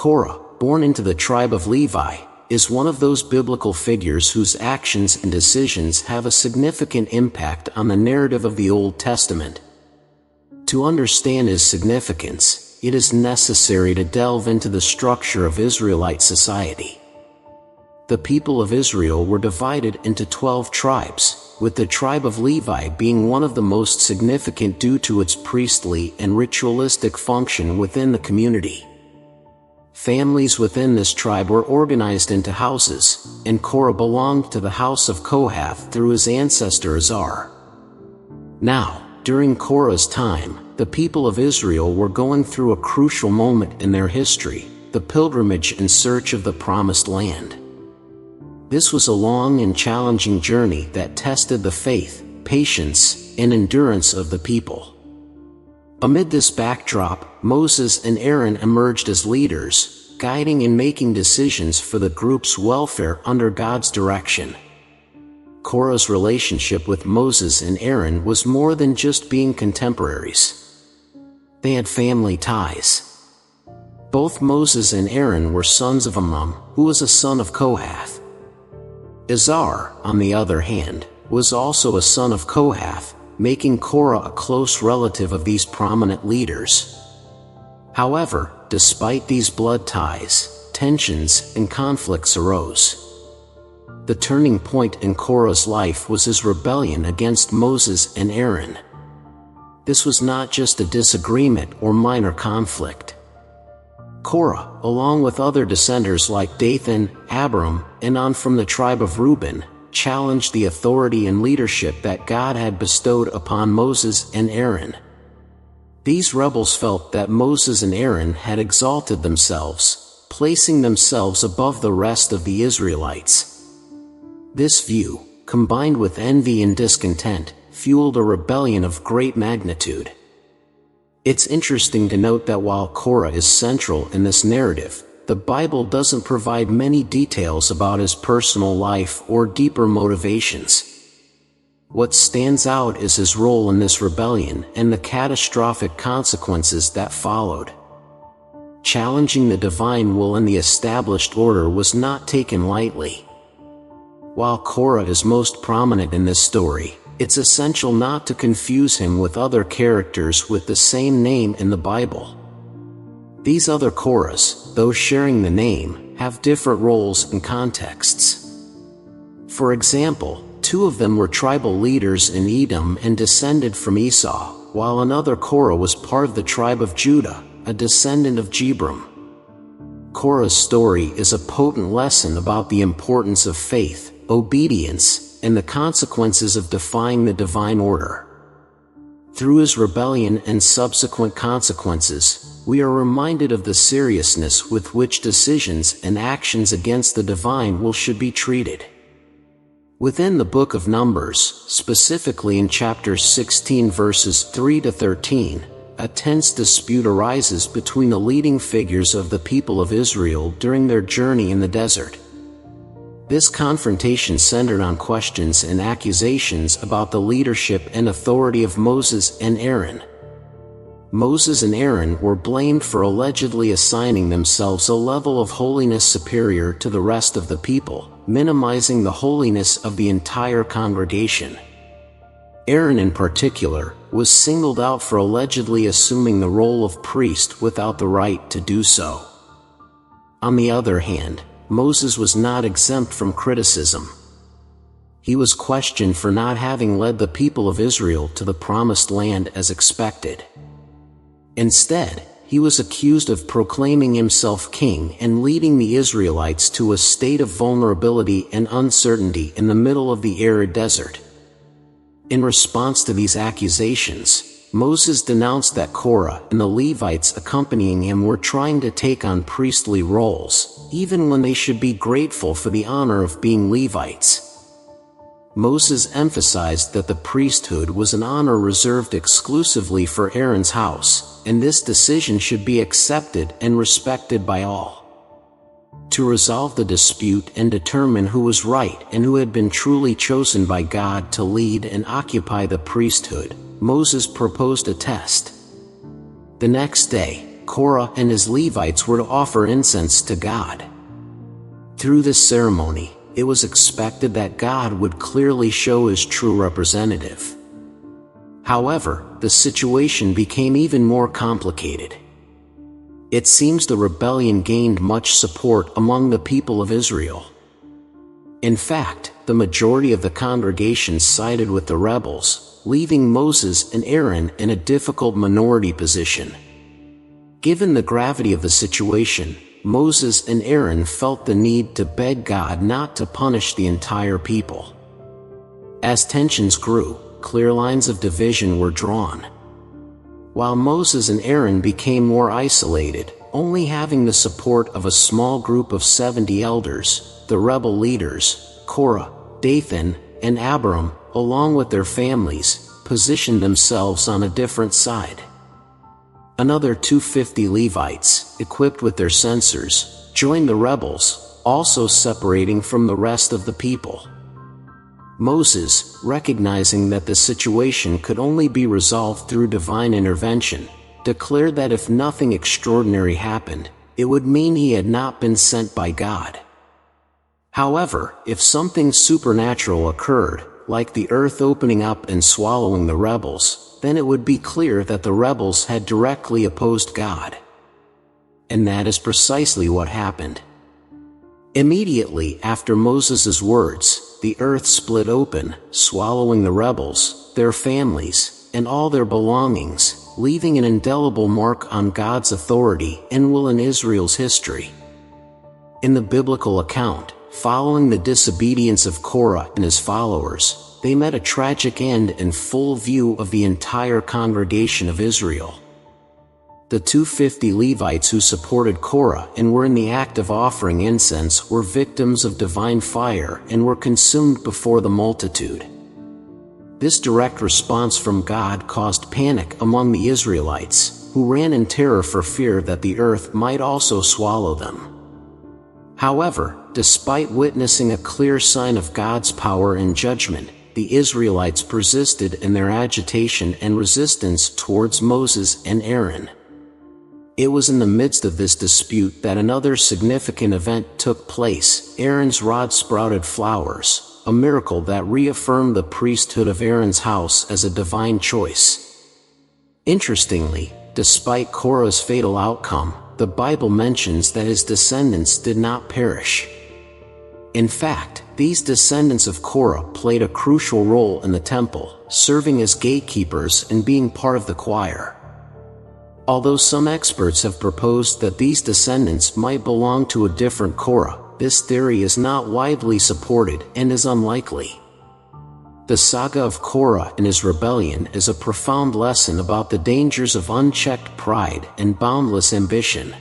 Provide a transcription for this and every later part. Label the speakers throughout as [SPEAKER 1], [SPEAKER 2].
[SPEAKER 1] Korah, born into the tribe of Levi, is one of those biblical figures whose actions and decisions have a significant impact on the narrative of the Old Testament. To understand his significance, it is necessary to delve into the structure of Israelite society. The people of Israel were divided into 12 tribes, with the tribe of Levi being one of the most significant due to its priestly and ritualistic function within the community. Families within this tribe were organized into houses, and Korah belonged to the house of Kohath through his ancestor Azar. Now, during Korah's time, the people of Israel were going through a crucial moment in their history, the pilgrimage in search of the Promised Land. This was a long and challenging journey that tested the faith, patience, and endurance of the people. Amid this backdrop, Moses and Aaron emerged as leaders, guiding and making decisions for the group's welfare under God's direction. Korah's relationship with Moses and Aaron was more than just being contemporaries. They had family ties. Both Moses and Aaron were sons of Amram, who was a son of Kohath. Azar, on the other hand, was also a son of Kohath, making Korah a close relative of these prominent leaders. However, despite these blood ties, tensions and conflicts arose. The turning point in Korah's life was his rebellion against Moses and Aaron. This was not just a disagreement or minor conflict. Korah, along with other descendants like Dathan, Abiram, and On from the tribe of Reuben, challenged the authority and leadership that God had bestowed upon Moses and Aaron. These rebels felt that Moses and Aaron had exalted themselves, placing themselves above the rest of the Israelites. This view, combined with envy and discontent, fueled a rebellion of great magnitude. It's interesting to note that while Korah is central in this narrative, the Bible doesn't provide many details about his personal life or deeper motivations. What stands out is his role in this rebellion and the catastrophic consequences that followed. Challenging the divine will and the established order was not taken lightly. While Korah is most prominent in this story, it's essential not to confuse him with other characters with the same name in the Bible. These other Korahs, though sharing the name, have different roles and contexts. For example, two of them were tribal leaders in Edom and descended from Esau, while another Korah was part of the tribe of Judah, a descendant of Jebram. Korah's story is a potent lesson about the importance of faith, obedience, and the consequences of defying the divine order. Through his rebellion and subsequent consequences, we are reminded of the seriousness with which decisions and actions against the divine will should be treated. Within the book of Numbers, specifically in chapter 16 verses 3 to 13, a tense dispute arises between the leading figures of the people of Israel during their journey in the desert. This confrontation centered on questions and accusations about the leadership and authority of Moses and Aaron. Moses and Aaron were blamed for allegedly assigning themselves a level of holiness superior to the rest of the people, minimizing the holiness of the entire congregation. Aaron in particular was singled out for allegedly assuming the role of priest without the right to do so. On the other hand, Moses was not exempt from criticism. He was questioned for not having led the people of Israel to the Promised Land as expected. Instead, he was accused of proclaiming himself king and leading the Israelites to a state of vulnerability and uncertainty in the middle of the arid desert. In response to these accusations, Moses denounced that Korah and the Levites accompanying him were trying to take on priestly roles, even when they should be grateful for the honor of being Levites. Moses emphasized that the priesthood was an honor reserved exclusively for Aaron's house, and this decision should be accepted and respected by all. To resolve the dispute and determine who was right and who had been truly chosen by God to lead and occupy the priesthood, Moses proposed a test. The next day, Korah and his Levites were to offer incense to God. Through this ceremony, it was expected that God would clearly show his true representative. However, the situation became even more complicated. It seems the rebellion gained much support among the people of Israel. In fact, the majority of the congregation sided with the rebels, leaving Moses and Aaron in a difficult minority position. Given the gravity of the situation, Moses and Aaron felt the need to beg God not to punish the entire people. As tensions grew, clear lines of division were drawn. While Moses and Aaron became more isolated, only having the support of a small group of 70 elders, the rebel leaders, Korah, Dathan, and Abiram, along with their families, positioned themselves on a different side. Another 250 Levites, equipped with their censers, joined the rebels, also separating from the rest of the people. Moses, recognizing that the situation could only be resolved through divine intervention, declared that if nothing extraordinary happened, it would mean he had not been sent by God. However, if something supernatural occurred, like the earth opening up and swallowing the rebels, then it would be clear that the rebels had directly opposed God. And that is precisely what happened. Immediately after Moses' words, the earth split open, swallowing the rebels, their families, and all their belongings, leaving an indelible mark on God's authority and will in Israel's history. In the biblical account, following the disobedience of Korah and his followers, they met a tragic end in full view of the entire congregation of Israel. The 250 Levites who supported Korah and were in the act of offering incense were victims of divine fire and were consumed before the multitude. This direct response from God caused panic among the Israelites, who ran in terror for fear that the earth might also swallow them. However, despite witnessing a clear sign of God's power and judgment, the Israelites persisted in their agitation and resistance towards Moses and Aaron. It was in the midst of this dispute that another significant event took place. Aaron's rod sprouted flowers, a miracle that reaffirmed the priesthood of Aaron's house as a divine choice. Interestingly, despite Korah's fatal outcome, the Bible mentions that his descendants did not perish. In fact, these descendants of Korah played a crucial role in the temple, serving as gatekeepers and being part of the choir. Although some experts have proposed that these descendants might belong to a different Korah, this theory is not widely supported and is unlikely. The saga of Korah and his rebellion is a profound lesson about the dangers of unchecked pride and boundless ambition.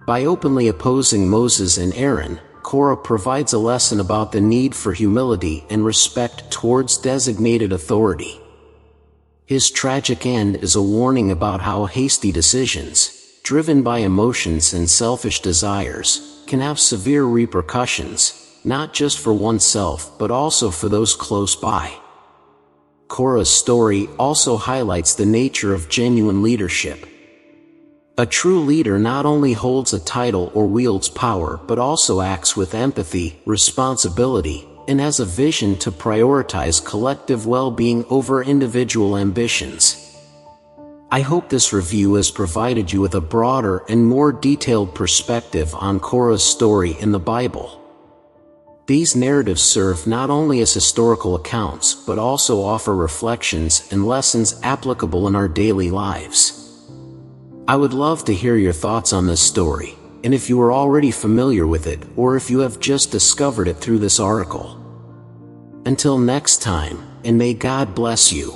[SPEAKER 1] By openly opposing Moses and Aaron, Korah provides a lesson about the need for humility and respect towards designated authority. His tragic end is a warning about how hasty decisions, driven by emotions and selfish desires, can have severe repercussions, not just for oneself but also for those close by. Korah's story also highlights the nature of genuine leadership. A true leader not only holds a title or wields power but also acts with empathy, responsibility, and has a vision to prioritize collective well-being over individual ambitions. I hope this review has provided you with a broader and more detailed perspective on Korah's story in the Bible. These narratives serve not only as historical accounts but also offer reflections and lessons applicable in our daily lives. I would love to hear your thoughts on this story, and if you are already familiar with it or if you have just discovered it through this article. Until next time, and may God bless you.